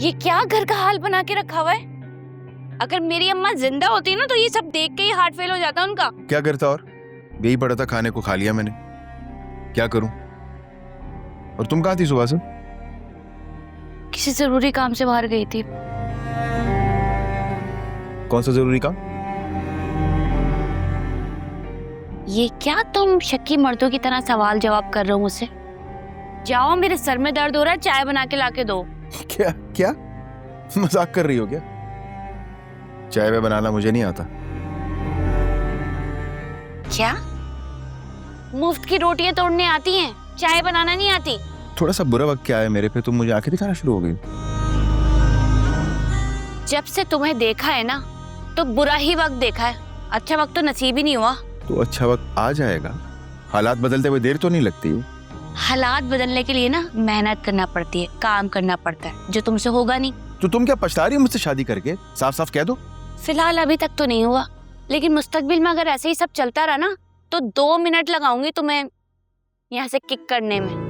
ये क्या घर का हाल बना के रखा हुआ है? अगर मेरी अम्मा जिंदा होती ना तो ये सब देख के ही हार्ट फेल हो जाता उनका। क्या करता और यही पड़ा था, खाने को खा लिया मैंने, क्या करूं? और तुम कहाँ थी सुबह से? किसी जरूरी काम से बाहर गई थी। कौन सा जरूरी काम? ये क्या तुम शक्की मर्दों की तरह सवाल जवाब कर रहे हो मुझसे? जाओ, मेरे सर में दर्द हो रहा है, चाय बना के लाके दो। क्या क्या मजाक कर रही हो क्या? चाय में बनाना मुझे नहीं आता। क्या मुफ्त की रोटियां तोड़ने आती हैं, चाय बनाना नहीं आती? थोड़ा सा बुरा वक्त क्या है मेरे पे, तुम मुझे आंखें दिखाना शुरू हो गई। जब से तुम्हें देखा है ना तो बुरा ही वक्त देखा है, अच्छा वक्त तो नसीब ही नहीं हुआ। तो अच्छा वक्त आ जाएगा, हालात बदलते हुए देर तो नहीं लगती। हालात बदलने के लिए ना मेहनत करना पड़ती है, काम करना पड़ता है, जो तुमसे होगा नहीं। तो तुम क्या पछता रही हो मुझसे शादी करके? साफ साफ कह दो। फिलहाल अभी तक तो नहीं हुआ, लेकिन मुस्तकबिल में अगर ऐसे ही सब चलता रहा ना तो 2 मिनट लगाऊंगी तुम्हें यहाँ से किक करने में।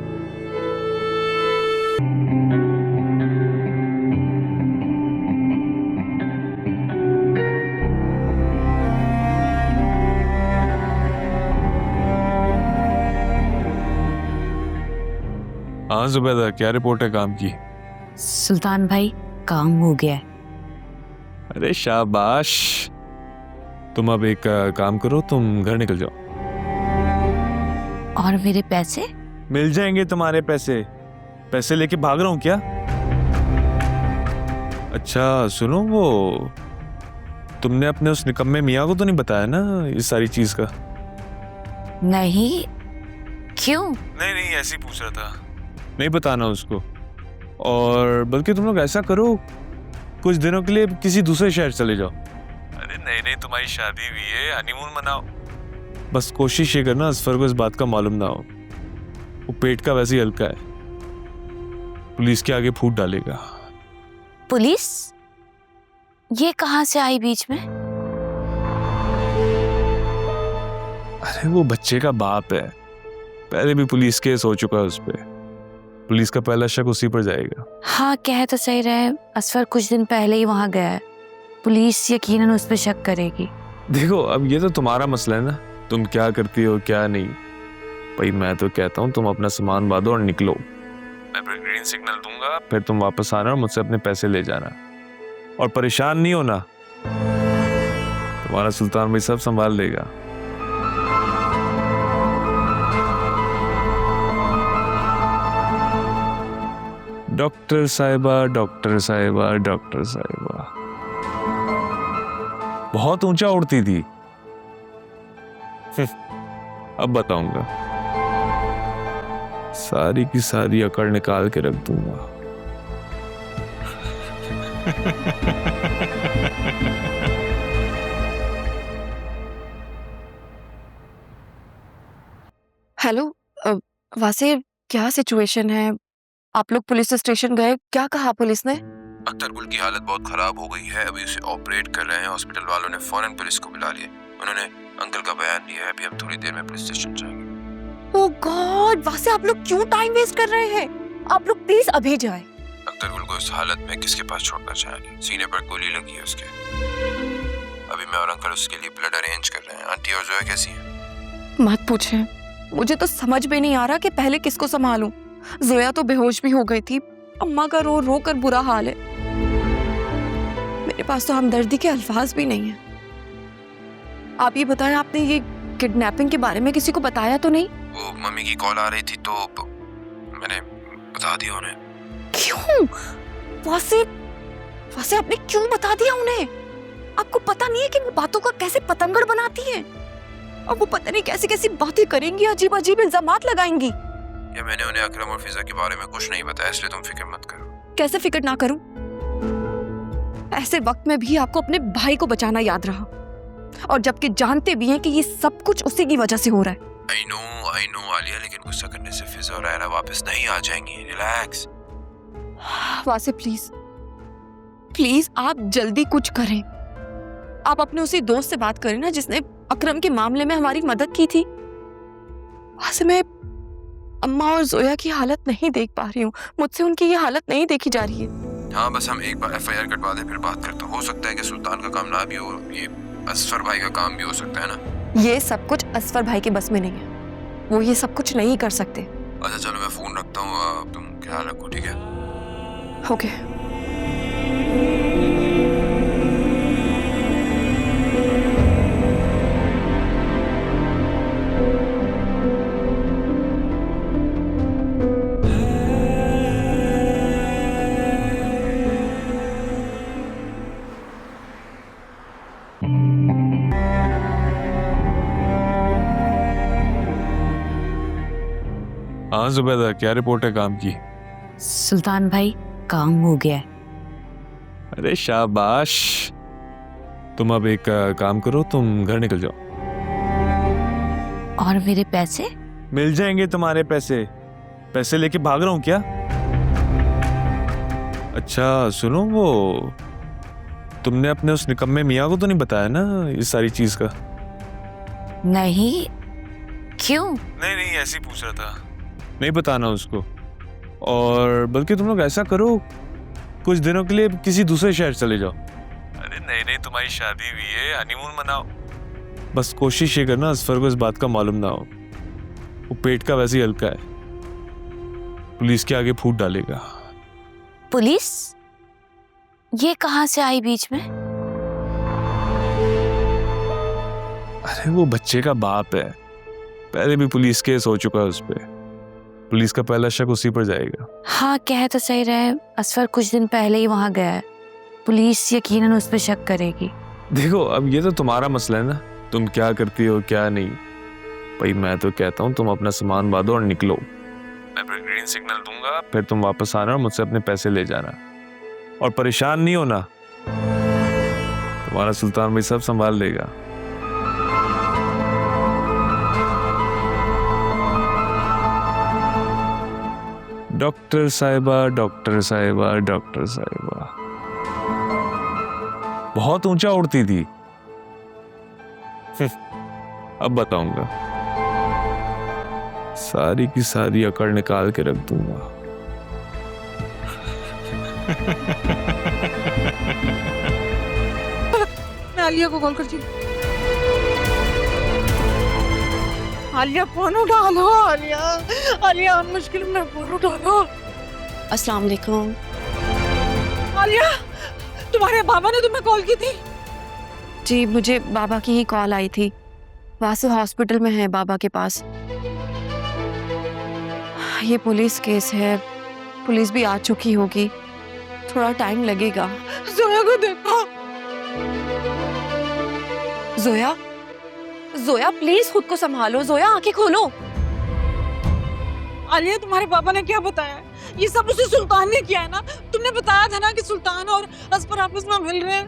हाँ जुबैदा, क्या रिपोर्ट है काम की? सुल्तान भाई, काम हो गया है। अरे शाबाश। तुम अब एक काम करो, तुम घर निकल जाओ। और मेरे पैसे? मिल जाएंगे तुम्हारे पैसे। पैसे लेके भाग रहा हूँ क्या? अच्छा सुनो, वो तुमने अपने उस निकम्मे मियाँ को तो नहीं बताया ना इस सारी चीज का? नहीं। क्यों? नहीं नहीं, ऐसे ही पूछ रहा था, नहीं बताना उसको। और बल्कि तुम लोग ऐसा करो, कुछ दिनों के लिए किसी दूसरे शहर चले जाओ। अरे नहीं नहीं, तुम्हारी शादी हुई है, हनीमून मनाओ। बस कोशिश ये करना असफर को इस बात का मालूम ना हो, वो पेट का वैसे ही हल्का है, पुलिस के आगे फूट डालेगा। पुलिस? ये कहाँ से आई बीच में? अरे वो बच्चे का बाप है, पहले भी पुलिस केस हो चुका है उस पे, पुलिस का पहला शक उसी पर जाएगा। हाँ, कह तो सही रहे, असफर कुछ दिन पहले ही वहां गया है, पुलिस यकीनन उस पर शक करेगी। देखो अब ये तो तुम्हारा मसला है ना, तुम क्या करती हो क्या नहीं। भाई मैं तो कहता हूँ तुम अपना सामान बांधो और निकलो, मैं फिर ग्रीन सिग्नल दूंगा, फिर तुम वापस आना और मुझसे अपने पैसे ले जाना। और परेशान नहीं होना, तुम्हारा सुल्तान भाई सब संभाल लेगा। डॉक्टर साहिबा, डॉक्टर साहिबा, डॉक्टर साहिबा, बहुत ऊंचा उड़ती थी। अब बताऊंगा, सारी की सारी अकड़ निकाल के रख दूंगा। हेलो वासे, क्या सिचुएशन है? आप लोग पुलिस स्टेशन गए, क्या कहा पुलिस ने? अख्तर गुल की हालत बहुत खराब हो गई है, अभी उसे ऑपरेट कर रहे हैं। हॉस्पिटल वालों ने फौरन पुलिस को बुला लिया, उन्होंने अंकल का बयान लिया है, अभी हम थोड़ी देर में पुलिस स्टेशन जाएंगे। ओह गॉड, वासे आप लोग क्यों टाइम वेस्ट कर रहे हैं? आप लोग प्लीज अभी जाएं। अख्तर गुल को इस हालत में किसके पास छोड़ना चाहेंगे? सीने पर गोली लगी है उसके। अभी मैं और अंकल उसके लिए ब्लड अरेंज कर रहे हैं। आंटी और जोया कैसी है? मत पूछे, मुझे तो समझ में नहीं आ रहा कि पहले किसको संभालूं। जोया तो बेहोश भी हो गई थी, अम्मा का रो रो कर बुरा हाल है, मेरे पास तो हमदर्दी के अल्फाज भी नहीं है। आप ये बताएं, आपने ये किडनैपिंग के बारे में किसी को बताया तो नहीं? वो मम्मी की कॉल आ रही थी तो मैंने बता दिया उन्हें। क्यों? वासे आपने क्यों बता दिया उन्हें? आपको पता नहीं है कि वो बातों का कैसे पतंगड़ बनाती है, और वो पता नहीं कैसी कैसी बातें करेंगी, अजीब अजीब इल्जामात लगाएंगी। या मैंने उन्हें अकरम और फिजा के बारे में कुछ नहीं बताया, इसलिए तुम फिक्र मत करो। कैसे फिक्र ना करूं? ऐसे वक्त में भी आपको अपने भाई को बचाना याद रहा, और जबकि जानते भी हैं कि ये सब कुछ उसी की वजह से हो रहा है। I know आलिया, लेकिन गुस्सा करने से फिजा और आयरा वापस नहीं आ जाएंगी। रिलैक्स। वासे प्लीज आप जल्दी कुछ करें। आप अपने उसी दोस्त से बात करें ना जिसने अकरम के मामले में हमारी मदद की थी। वासे मैं अम्मा और जोया की हालत नहीं देख पा रही हूँ, मुझसे उनकी ये हालत नहीं देखी जा रही है। हाँ बस हम एक बार FIR कटवा दें फिर बात करते हो सकता है कि सुल्तान का काम ना भी हो, ये असफर भाई का काम भी हो सकता है ना। ये सब कुछ असफर भाई के बस में नहीं है, वो ये सब कुछ नहीं कर सकते। अच्छा चलो मैं फोन रखता हूँ, तुम ख्याल रखो ठीक है। ओके। हाँ जुबैदा, क्या रिपोर्ट है काम की? सुल्तान भाई काम हो गया है। अरे शाबाश। तुम अब एक काम करो, तुम घर निकल जाओ। और मेरे पैसे? मिल जाएंगे तुम्हारे पैसे। पैसे लेके भाग रहा हूँ क्या? अच्छा सुनो, वो तुमने अपने उस निकम्मे मियाँ को तो नहीं बताया ना इस सारी चीज का? नहीं, क्यों? नहीं नहीं, ऐसे ही पूछ रहा था, नहीं बताना उसको। और बल्कि तुम लोग ऐसा करो, कुछ दिनों के लिए किसी दूसरे शहर चले जाओ। अरे नहीं नहीं, तुम्हारी शादी हुई है, हनीमून मनाओ। बस कोशिश ये करना असफर को इस बात का मालूम ना हो। वो पेट का वैसे ही हल्का है, पुलिस के आगे फूट डालेगा। पुलिस? ये कहाँ से आई बीच में? अरे वो बच्चे का बाप है, पहले भी पुलिस केस हो चुका है उस पे। पुलिस का पहला शक उसी पर जाएगा। हाँ कह तो सही रहे, असफर कुछ दिन पहले ही वहां गया है, पुलिस यकीनन उस पर शक करेगी। देखो अब ये तो तुम्हारा मसला है ना, तुम क्या करती हो क्या नहीं। भाई मैं तो कहता हूँ तुम अपना सामान बांधो और निकलो। मैं फिर ग्रीन सिग्नल दूंगा, फिर तुम वापस आना और मुझसे अपने पैसे ले जाना। और परेशान नहीं होना, तुम्हारा सुल्तान भाई सब संभाल लेगा। डॉक्टर साहिबा, डॉक्टर साहिबा, डॉक्टर साहिबा, बहुत ऊंचा उड़ती थी। अब बताऊंगा, सारी की सारी अकड़ निकाल के रख दूंगा। मैं आलिया को कॉल करती हूँ। आलिया फोन उठा लो, आलिया आलिया हम मुश्किल में, फोन उठा लो। अस्सलाम वालेकुम। आलिया तुम्हारे बाबा ने तुम्हें कॉल की थी? जी मुझे बाबा की ही कॉल आई थी, वासु हॉस्पिटल में है बाबा के पास। ये पुलिस केस है, पुलिस भी आ चुकी होगी, थोड़ा टाइम लगेगा। जोया को देखो। जोया, जोया प्लीज खुद को संभालो, जोया आंखें खोलो। आलिया तुम्हारे पापा ने क्या बताया? ये सब उसे सुल्तान ने किया है ना? तुमने बताया था ना कि सुल्तान और असफर आपस में मिल रहे हैं।